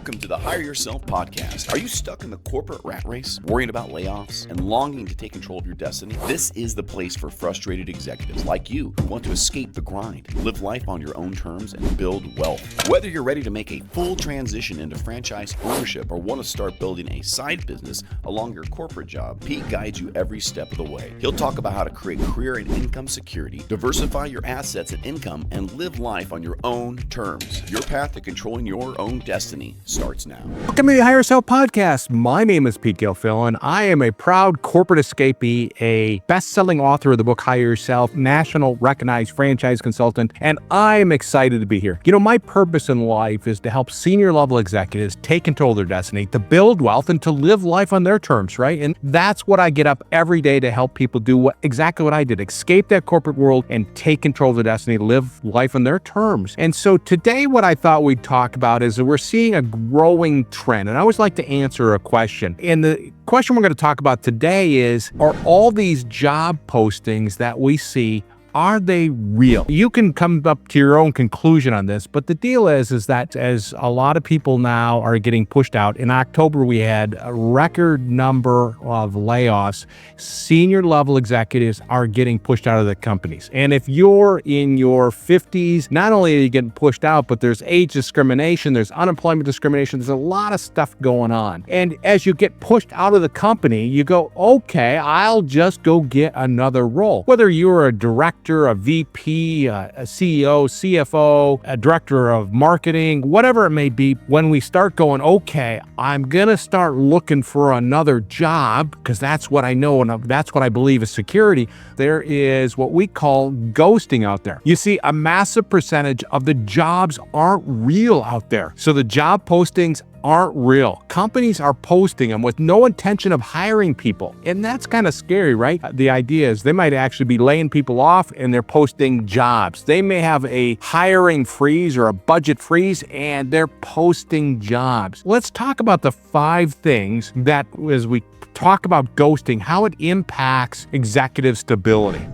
Welcome to the Hire Yourself podcast. Are you stuck in the corporate rat race, worrying about layoffs, and longing to take control of your destiny? This is the place for frustrated executives like you who want to escape the grind, live life on your own terms, and build wealth. Whether you're ready to make a full transition into franchise ownership or want to start building a side business along your corporate job, Pete guides you every step of the way. He'll talk about how to create career and income security, diversify your assets and income, and live life on your own terms. Your path to controlling your own destiny starts now. Welcome to the Hire Yourself podcast. My name is Pete Gilfillan. I am a proud corporate escapee, a best-selling author of the book Hire Yourself, national recognized franchise consultant, and I am excited to be here. You know, my purpose in life is to help senior level executives take control of their destiny, to build wealth, and to live life on their terms, right? And that's what I get up every day to help people do exactly what I did, escape that corporate world and take control of their destiny, live life on their terms. And so today what I thought we'd talk about is that we're seeing a growing trend. And I always like to answer a question. And the question we're going to talk about today is, are all these job postings that we see, are they real? You can come up to your own conclusion on this, but the deal is that as a lot of people now are getting pushed out, in October we had a record number of layoffs. Senior level executives are getting pushed out of the companies. And if you're in your 50s, not only are you getting pushed out, but there's age discrimination, there's unemployment discrimination, there's a lot of stuff going on. And as you get pushed out of the company, you go, okay, I'll just go get another role. Whether you're a director, a VP, a CEO, CFO, a director of marketing, whatever it may be, when we start going, okay, I'm going to start looking for another job because that's what I know and that's what I believe is security, there is what we call ghosting out there. You see, a massive percentage of the jobs aren't real out there. So the job postings aren't real. Companies are posting them with no intention of hiring people. And that's kind of scary, right? The idea is they might actually be laying people off and they're posting jobs. They may have a hiring freeze or a budget freeze and they're posting jobs. Let's talk about the 5 things that, as we talk about ghosting, how it impacts executive stability.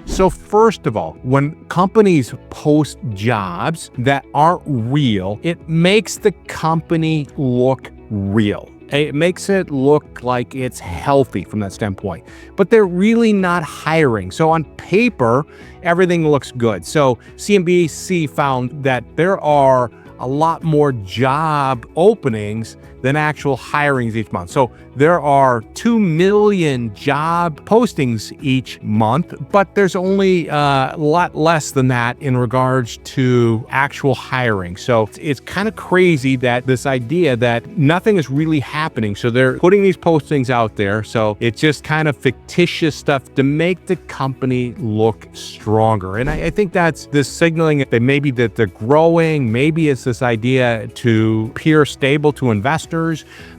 So first of all, when companies post jobs that aren't real, it makes the company look real. It makes it look like it's healthy from that standpoint, but they're really not hiring. So on paper, everything looks good. So CNBC found that there are a lot more job openings than actual hirings each month. So there are 2 million job postings each month, but there's only a lot less than that in regards to actual hiring. So it's kind of crazy that this idea that nothing is really happening. So they're putting these postings out there. So it's just kind of fictitious stuff to make the company look stronger. And I think that's this signaling that maybe that they're growing. Maybe it's this idea to appear stable to investors.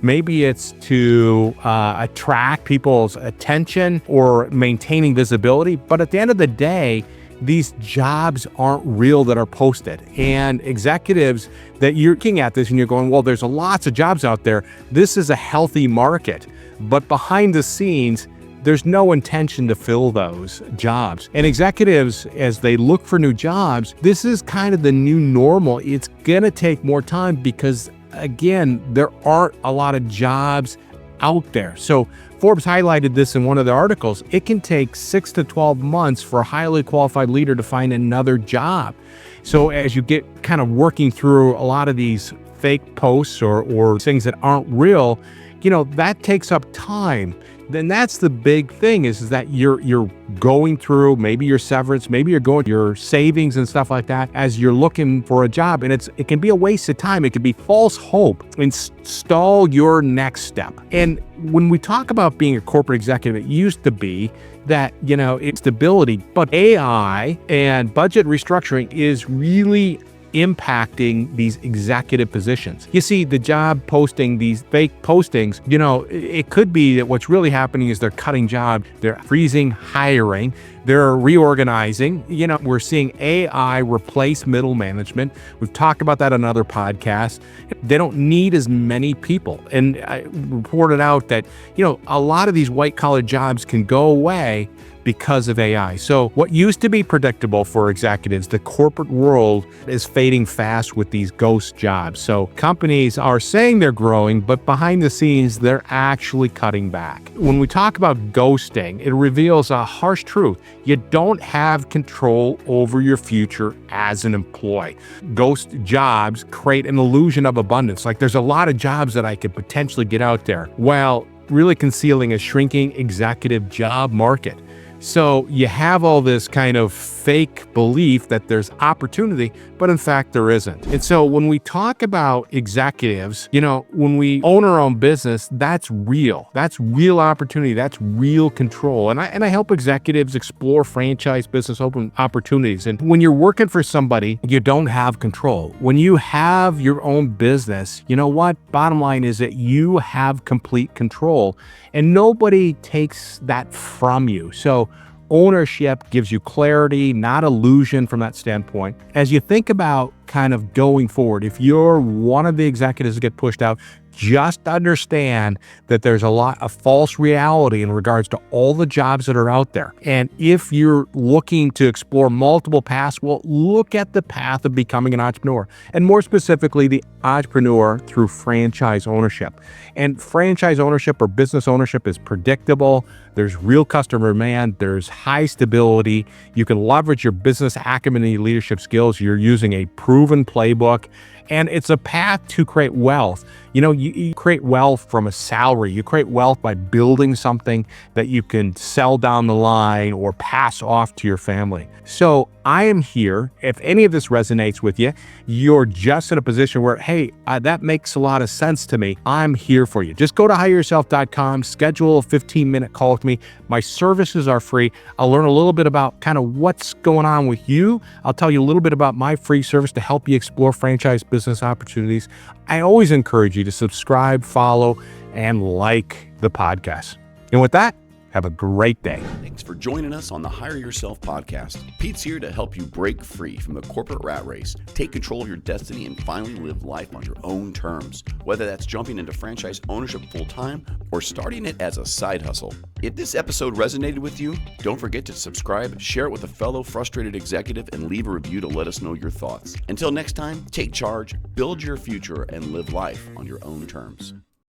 Maybe it's to attract people's attention or maintaining visibility. But at the end of the day, these jobs aren't real that are posted. And executives that you're looking at this and you're going, well, there's lots of jobs out there. This is a healthy market. But behind the scenes, there's no intention to fill those jobs. And executives, as they look for new jobs, this is kind of the new normal. It's gonna take more time because, again, there aren't a lot of jobs out there. So Forbes highlighted this in one of the articles. It can take 6 to 12 months for a highly qualified leader to find another job. So as you get kind of working through a lot of these fake posts or things that aren't real, you know, that takes up time. Then that's the big thing is that you're going through maybe your severance, maybe you're going your savings and stuff like that as you're looking for a job. And it can be a waste of time. It can be false hope. Install your next step. And when we talk about being a corporate executive, it used to be that, you know, it's stability, but AI and budget restructuring is really impacting these executive positions. You see, the job posting, these fake postings, you know, it could be that what's really happening is they're cutting jobs, they're freezing hiring, they're reorganizing. You know, we're seeing AI replace middle management. We've talked about that on other podcasts. They don't need as many people. And I reported out that, you know, a lot of these white collar jobs can go away, because of AI. So what used to be predictable for executives, the corporate world is fading fast with these ghost jobs. So companies are saying they're growing, but behind the scenes, they're actually cutting back. When we talk about ghosting, it reveals a harsh truth. You don't have control over your future as an employee. Ghost jobs create an illusion of abundance. Like there's a lot of jobs that I could potentially get out there, while really concealing a shrinking executive job market. So you have all this kind of fake belief that there's opportunity, but in fact there isn't. And so when we talk about executives, when we own our own business, that's real. That's real opportunity. That's real control. And I help executives explore franchise business open opportunities. And when you're working for somebody, you don't have control. When you have your own business, you know what? Bottom line is that you have complete control and nobody takes that from you. So ownership gives you clarity, not illusion from that standpoint. As you think about kind of going forward, if you're one of the executives that get pushed out, just understand that there's a lot of false reality in regards to all the jobs that are out there. And if you're looking to explore multiple paths, well, look at the path of becoming an entrepreneur, and more specifically, the entrepreneur through franchise ownership. And franchise ownership or business ownership is predictable. There's real customer demand. There's high stability. You can leverage your business acumen and your leadership skills. You're using a proven playbook. And it's a path to create wealth. You create wealth from a salary. You create wealth by building something that you can sell down the line or pass off to your family. So I am here. If any of this resonates with you, you're just in a position where, hey, that makes a lot of sense to me. I'm here for you. Just go to hireyourself.com, schedule a 15-minute call with me. My services are free. I'll learn a little bit about kind of what's going on with you. I'll tell you a little bit about my free service to help you explore franchise business opportunities. I always encourage you to subscribe, follow, and like the podcast. And with that, have a great day. Thanks for joining us on the Hire Yourself podcast. Pete's here to help you break free from the corporate rat race, take control of your destiny, and finally live life on your own terms, whether that's jumping into franchise ownership full-time or starting it as a side hustle. If this episode resonated with you, don't forget to subscribe, share it with a fellow frustrated executive, and leave a review to let us know your thoughts. Until next time, take charge, build your future, and live life on your own terms.